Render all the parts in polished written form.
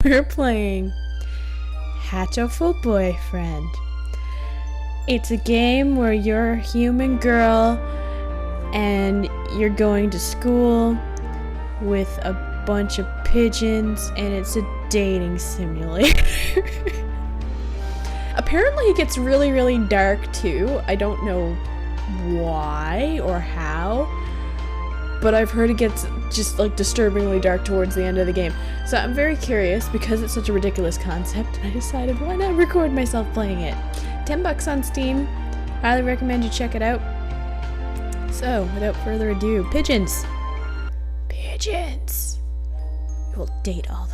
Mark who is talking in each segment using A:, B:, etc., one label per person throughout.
A: we're playing Hatoful Boyfriend. It's a game where you're a human girl and you're going to school with a bunch of pigeons, and it's a dating simulator. Apparently it gets really, really dark too. I don't know why or how, but I've heard it gets just like disturbingly dark towards the end of the game. So I'm very curious because it's such a ridiculous concept, and I decided why not record myself playing it. $10 on Steam. Highly recommend you check it out. So without further ado, pigeons. Pigeons. We'll date all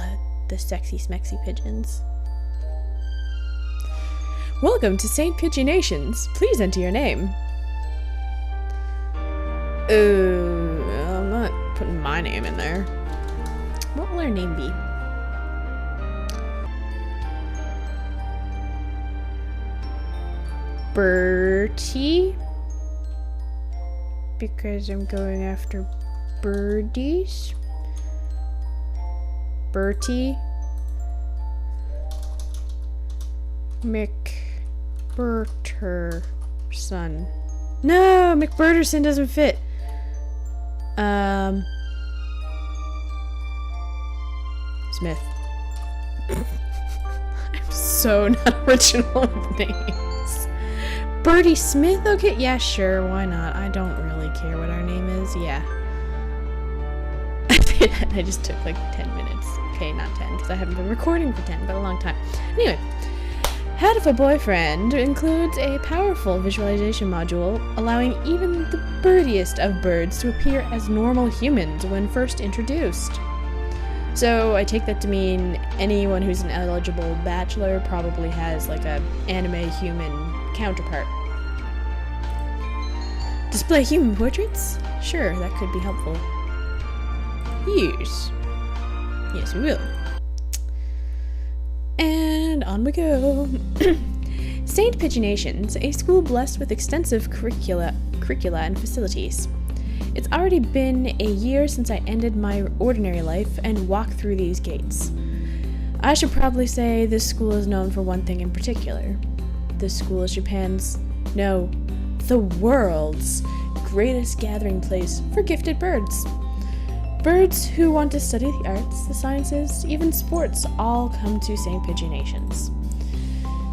A: the sexy smexy pigeons. Welcome to St. PigeoNations. Please enter your name. I'm not putting my name in there. What will our name be? Bertie? Because I'm going after birdies. Bertie. McBurterson. No, McBurterson doesn't fit. Smith. I'm so not original with names. Birdie Smith? Okay, yeah, sure, why not? I don't really care what our name is, yeah. I just took like 10 minutes. Okay, not 10, because I haven't been recording for 10, but a long time. Anyway, Hatoful Boyfriend includes a powerful visualization module, allowing even the birdiest of birds to appear as normal humans when first introduced. So I take that to mean anyone who's an eligible bachelor probably has like a anime human counterpart. Display human portraits? Sure, that could be helpful. Yes. Yes, we will. And on we go. St. PigeoNations, a school blessed with extensive curricula and facilities. It's already been a year since I ended my ordinary life and walked through these gates. I should probably say this school is known for one thing in particular. This school is Japan's, no, the world's greatest gathering place for gifted birds. Birds who want to study the arts, the sciences, even sports all come to St. PigeoNations.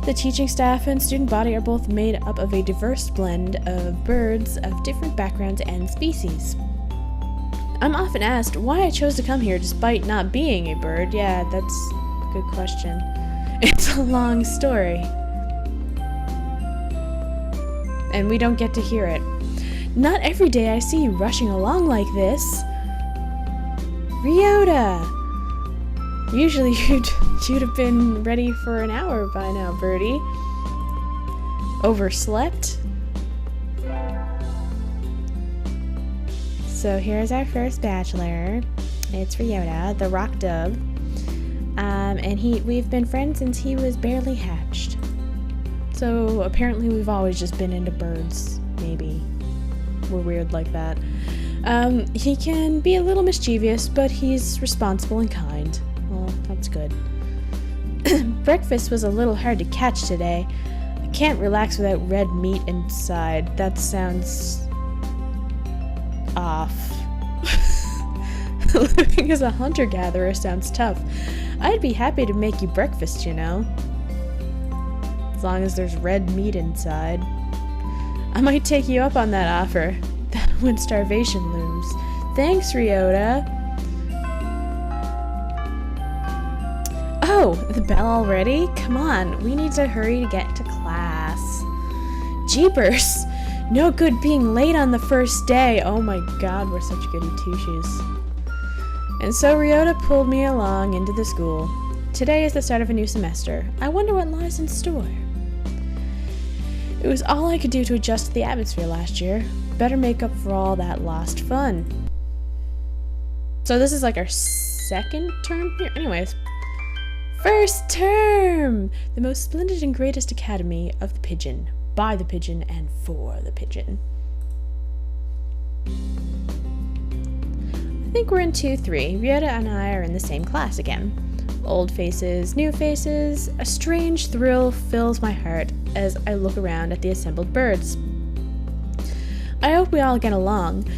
A: The teaching staff and student body are both made up of a diverse blend of birds of different backgrounds and species. I'm often asked why I chose to come here despite not being a bird. Yeah, that's a good question. It's a long story. And we don't get to hear it. Not every day I see you rushing along like this. Ryota! Usually you'd have been ready for an hour by now, Birdie. Overslept? So here's our first bachelor. It's Ryota, the rock dove. And we've been friends since he was barely hatched. So apparently we've always just been into birds, maybe. We're weird like that. He can be a little mischievous, but he's responsible and kind. Well, that's good. Breakfast was a little hard to catch today. I can't relax without red meat inside. That sounds off. Living as a hunter-gatherer sounds tough. I'd be happy to make you breakfast, you know. As long as there's red meat inside. I might take you up on that offer. When starvation looms. Thanks, Ryota. Oh, the bell already? Come on, we need to hurry to get to class. Jeepers! No good being late on the first day. Oh my god, we're such goody two-shoes. And so Ryota pulled me along into the school. Today is the start of a new semester. I wonder what lies in store. It was all I could do to adjust to the atmosphere last year. Better make up for all that lost fun. So this is like our second term here? Anyways. First term! The most splendid and greatest academy of the pigeon. By the pigeon and for the pigeon. I think we're in 2-3. Ryota and I are in the same class again. Old faces, new faces, a strange thrill fills my heart as I look around at the assembled birds. I hope we all get along.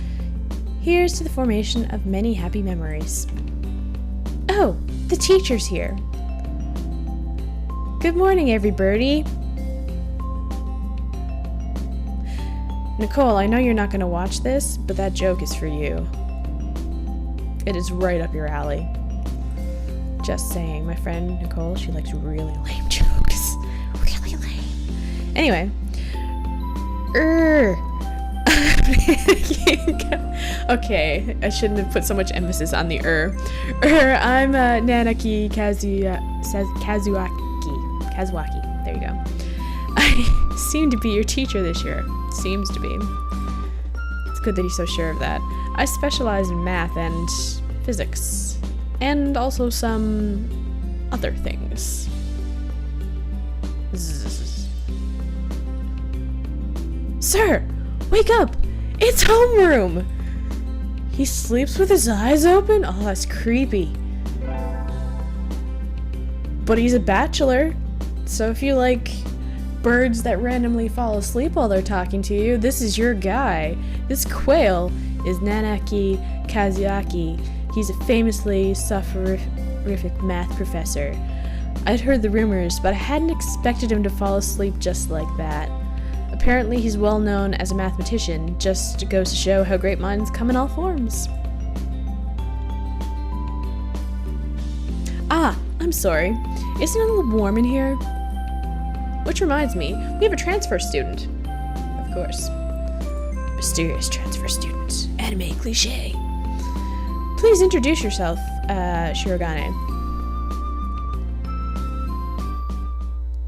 A: Here's to the formation of many happy memories. Oh, the teacher's here. Good morning, everybirdie. Nicole, I know you're not going to watch this, but that joke is for you. It is right up your alley. Just saying, my friend Nicole, she likes really lame jokes. Really lame. Anyway. Okay, I shouldn't have put so much emphasis on the I'm Nanaki Kazuaki. There you go. I seem to be your teacher this year. Seems to be. It's good that he's so sure of that. I specialize in math and physics. And also some other things. Zzz. Sir, wake up! It's homeroom! He sleeps with his eyes open? Oh, that's creepy. But he's a bachelor, so if you like birds that randomly fall asleep while they're talking to you, this is your guy. This quail is Nanaki Kazuaki. He's a famously soporific math professor. I'd heard the rumors, but I hadn't expected him to fall asleep just like that. Apparently he's well known as a mathematician, just goes to show how great minds come in all forms. Ah, I'm sorry. Isn't it a little warm in here? Which reminds me, we have a transfer student. Of course. Mysterious transfer student. Anime cliché. Please introduce yourself, Shirogane.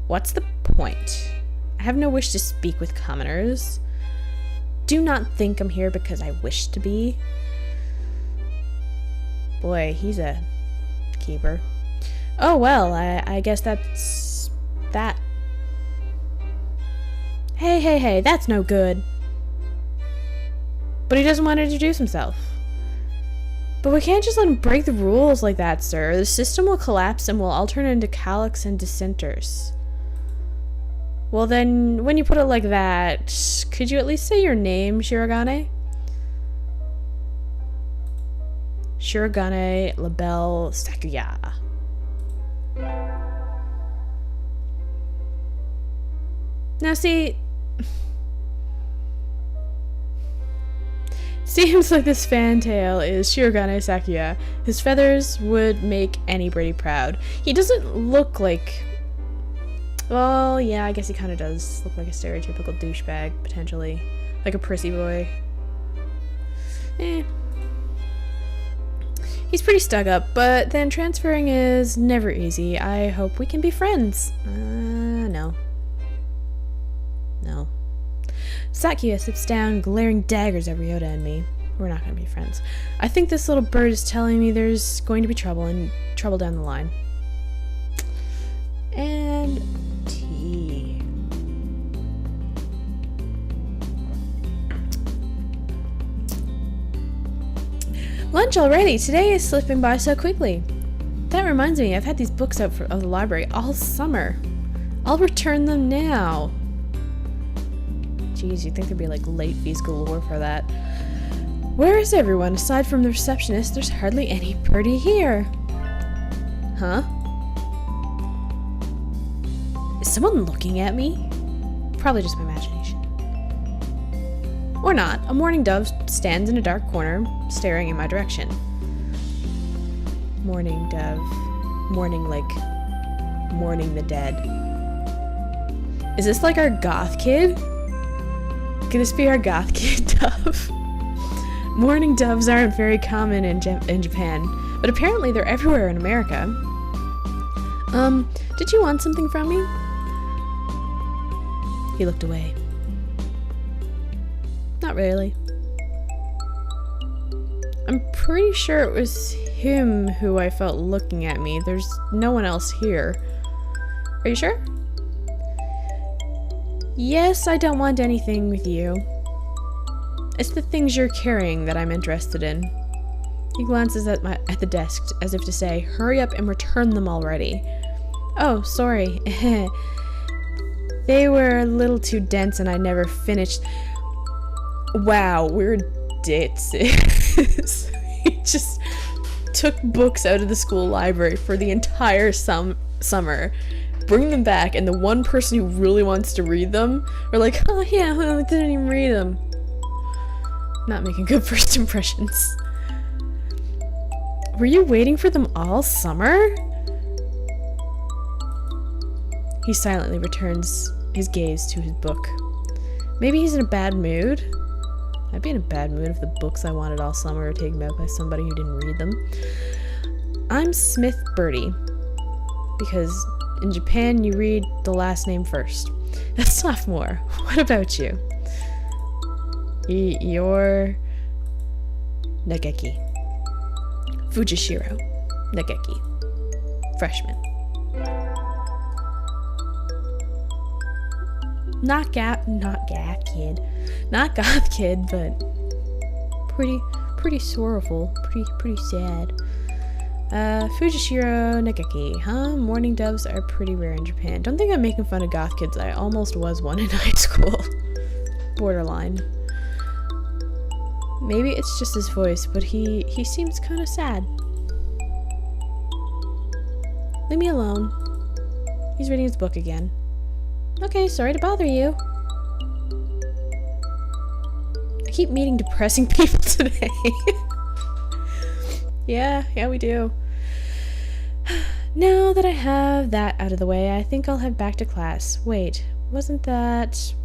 A: What's the point? I have no wish to speak with commoners. Do not think I'm here because I wish to be. Boy, he's a keeper. Oh well, I guess that's that. Hey, that's no good. But he doesn't want to introduce himself. But we can't just let him break the rules like that, sir. The system will collapse and we'll all turn into calics and dissenters. Well then, when you put it like that, could you at least say your name, Shirogane? Shirogane Labelle Sakuya. Now see, seems like this fantail is Shirogane Sakuya. His feathers would make any birdie proud. He doesn't look like... Well, yeah, I guess he kind of does look like a stereotypical douchebag, potentially. Like a prissy boy. He's pretty stuck up, but then transferring is never easy. I hope we can be friends. No. No. Sakuya sits down, glaring daggers at Ryota and me. We're not going to be friends. I think this little bird is telling me there's going to be trouble down the line. And tea. Lunch already! Today is slipping by so quickly. That reminds me, I've had these books out of the library all summer. I'll return them now. Jeez, you'd think there'd be like late fees galore for that. Where is everyone? Aside from the receptionist, there's hardly any birdie here. Huh? Is someone looking at me? Probably just my imagination. Or not. A mourning dove stands in a dark corner, staring in my direction. Mourning dove. Mourning like... mourning the dead. Is this like our goth kid? Could this be our goth kid dove? Mourning doves aren't very common in Japan, but apparently they're everywhere in America. Did you want something from me? He looked away. Not really. I'm pretty sure it was him who I felt looking at me. There's no one else here. Are you sure? Yes, I don't want anything with you. It's the things you're carrying that I'm interested in. He glances at the desk as if to say, hurry up and return them already. Oh, sorry. They were a little too dense and I never finished. Wow, we're ditses. He just took books out of the school library for the entire summer, bring them back, and the one person who really wants to read them are like, oh yeah, I didn't even read them. Not making good first impressions. Were you waiting for them all summer? He silently returns his gaze to his book. Maybe he's in a bad mood. I'd be in a bad mood if the books I wanted all summer were taken out by somebody who didn't read them. I'm Smith Birdie, because in Japan you read the last name first. That's sophomore. What about you? You're Nageki. Fujishiro Nageki. Freshman. Not goth kid, but pretty sorrowful, pretty sad. Fujishiro Nageki, huh? Mourning doves are pretty rare in Japan. Don't think I'm making fun of goth kids. I almost was one in high school. Borderline. Maybe it's just his voice, but he seems kind of sad. Leave me alone. He's reading his book again. Okay, sorry to bother you. I keep meeting depressing people today. Yeah, we do. Now that I have that out of the way, I think I'll head back to class. Wait, wasn't that...